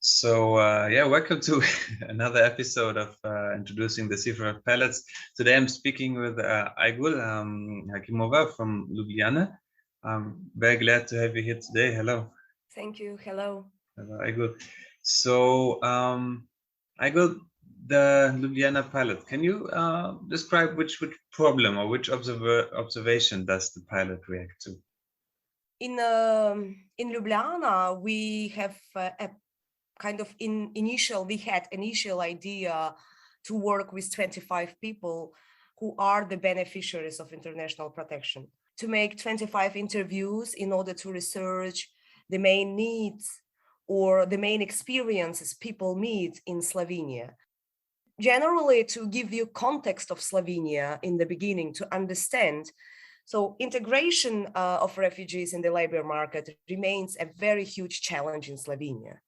Yeah, welcome to another episode of introducing the SIforREF pilots. Today I'm speaking with Aygul Hakimova from Ljubljana. I'm very glad to have you here today. Hello. Thank you. Hello. Hello, Aygul. Aygul, the Ljubljana pilot, can you describe which problem or which observation does the pilot react to? In Ljubljana, we have a kind of we had initial idea to work with 25 people who are the beneficiaries of international protection, to make 25 interviews in order to research the main needs or the main experiences people meet in Slovenia. Generally, to give you context of Slovenia in the beginning, to understand, so integration of refugees in the labor market remains a very huge challenge in Slovenia.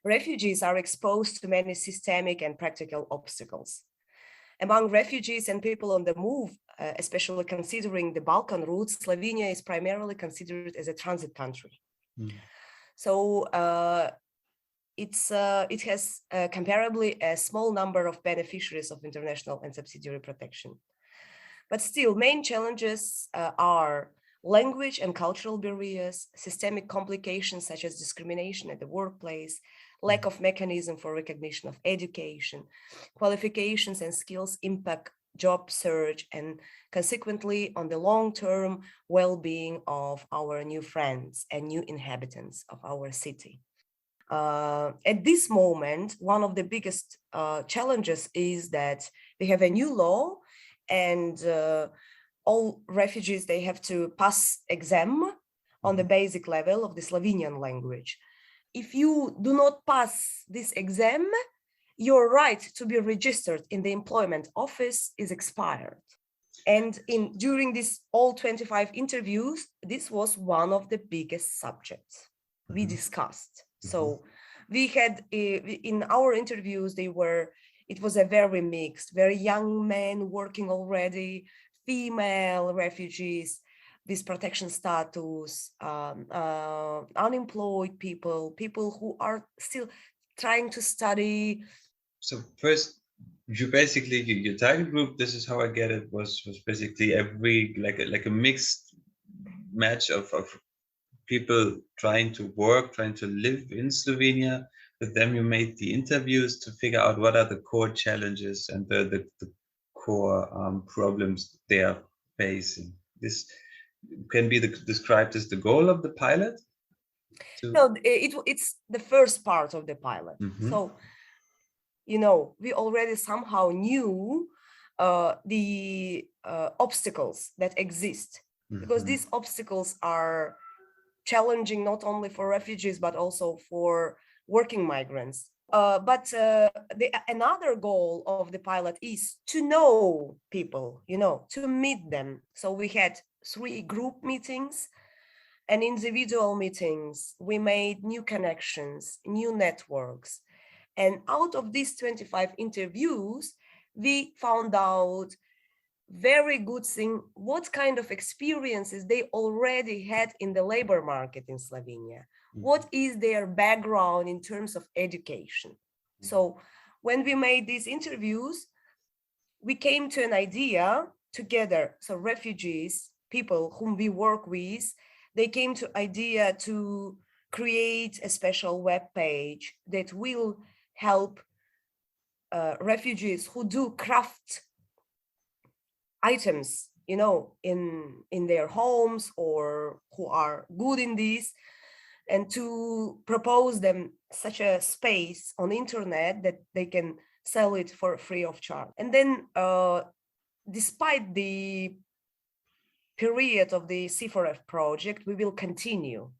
Refugees are exposed to many systemic and practical obstacles. Among refugees and people on the move, especially considering the Balkan route, Slovenia is primarily considered as a transit country. So it has comparably a small number of beneficiaries of international and subsidiary protection. But still, main challenges are language and cultural barriers, systemic complications such as discrimination at the workplace, lack of mechanism for recognition of education, qualifications and skills impact job search, and consequently on the long-term well-being of our new friends and new inhabitants of our city. At this moment, one of the biggest challenges is that we have a new law, and all refugees, they have to pass exam on the basic level of the Slovenian language. If you do not pass this exam, your right to be registered in the employment office is expired. And during these all 25 interviews, this was one of the biggest subjects we discussed. So we had in our interviews, it was a very mixed, very young men working already, female refugees with protection status, unemployed people who are still trying to study. So first, your target group, this is how I get it, was basically every like a mixed match of people trying to work, trying to live in Slovenia. With them, you made the interviews to figure out what are the core challenges and the core problems they are facing. This can be described as the goal of the pilot. No, it's the first part of the pilot. So, we already somehow knew the obstacles that exist, because these obstacles are challenging not only for refugees, but also for working migrants. But another goal of the pilot is to know people, to meet them. So we had 3 group meetings and individual meetings. We made new connections, new networks. And out of these 25 interviews, we found out very good thing, what kind of experiences they already had in the labor market in Slovenia. What is their background in terms of education? So when we made these interviews, we came to an idea together. So refugees, people whom we work with, they came to idea to create a special web page that will help refugees who do craft items, in their homes, or who are good in this, and to propose them such a space on the internet that they can sell it for free of charge. And then despite the period of the SIforREF project, we will continue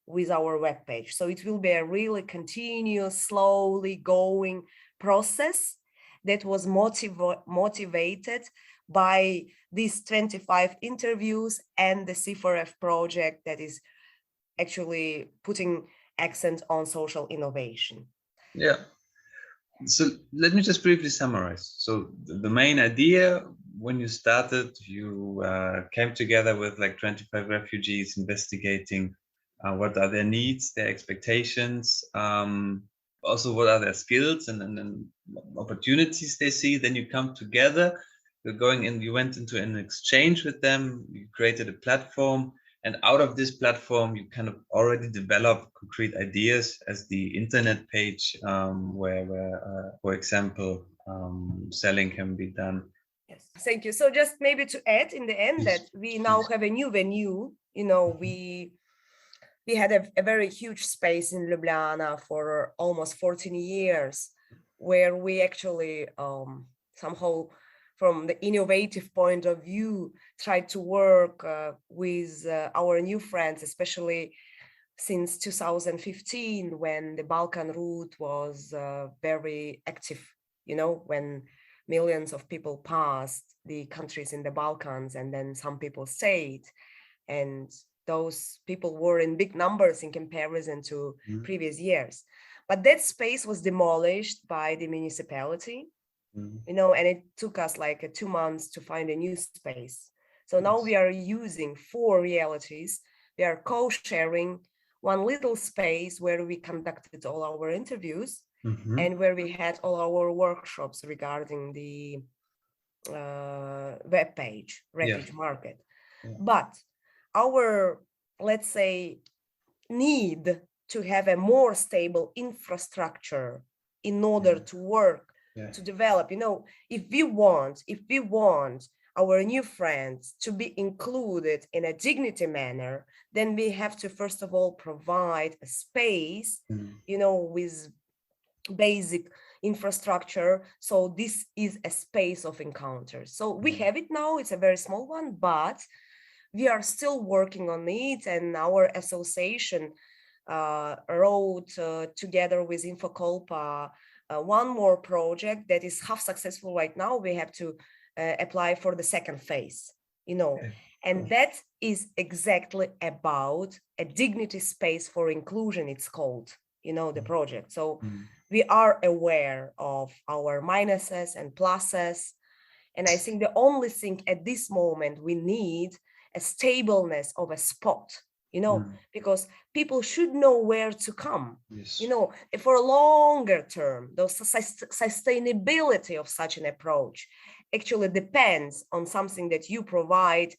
with our webpage. So it will be a really continuous, slowly going process that was motivated by these 25 interviews and the SIforREF project that is actually putting accent on social innovation. Yeah. So let me just briefly summarize. So the main idea when you started, you came together with like 25 refugees investigating what are their needs, their expectations, also what are their skills and opportunities they see. Then you come together. You're going in. You went into an exchange with them. You created a platform, and out of this platform, you kind of already develop concrete ideas as the internet page, where for example, selling can be done. Yes, thank you. So just maybe to add in the end that we now have a new venue. We had a very huge space in Ljubljana for almost 14 years, where we actually somehow, from the innovative point of view, tried to work with our new friends, especially since 2015, when the Balkan route was very active, when millions of people passed the countries in the Balkans, and then some people stayed. And those people were in big numbers in comparison to previous years. But that space was demolished by the municipality, and it took us like 2 months to find a new space. So now we are using 4 realities. We are co-sharing one little space where we conducted all our interviews and where we had all our workshops regarding the web page, Refuge Market. But our, let's say, need to have a more stable infrastructure in order to work, to develop, if we want our new friends to be included in a dignity manner, then we have to first of all provide a space, with basic infrastructure. So this is a space of encounters. So we have it now. It's a very small one, but we are still working on it, and our association wrote together with Infocolpa one more project that is half successful right now. We have to apply for the second phase, and that is exactly about a dignity space for inclusion, it's called, the project. So we are aware of our minuses and pluses, and I think the only thing at this moment we need a stableness of a spot, because people should know where to come, for a longer term. The sustainability of such an approach actually depends on something that you provide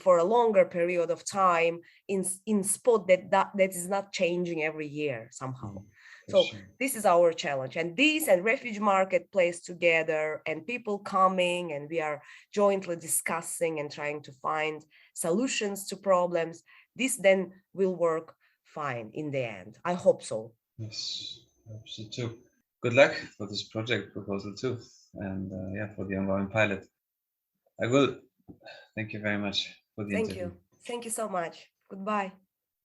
for a longer period of time in spot that is not changing every year somehow. So this is our challenge, and this and Refuge Market plays together, and people coming, and we are jointly discussing and trying to find solutions to problems. This then will work fine in the end. I hope so. Yes, I hope so too. Good luck for this project proposal too, and for the ongoing pilot. I will. Thank you very much for the interview. Thank you so much. Goodbye.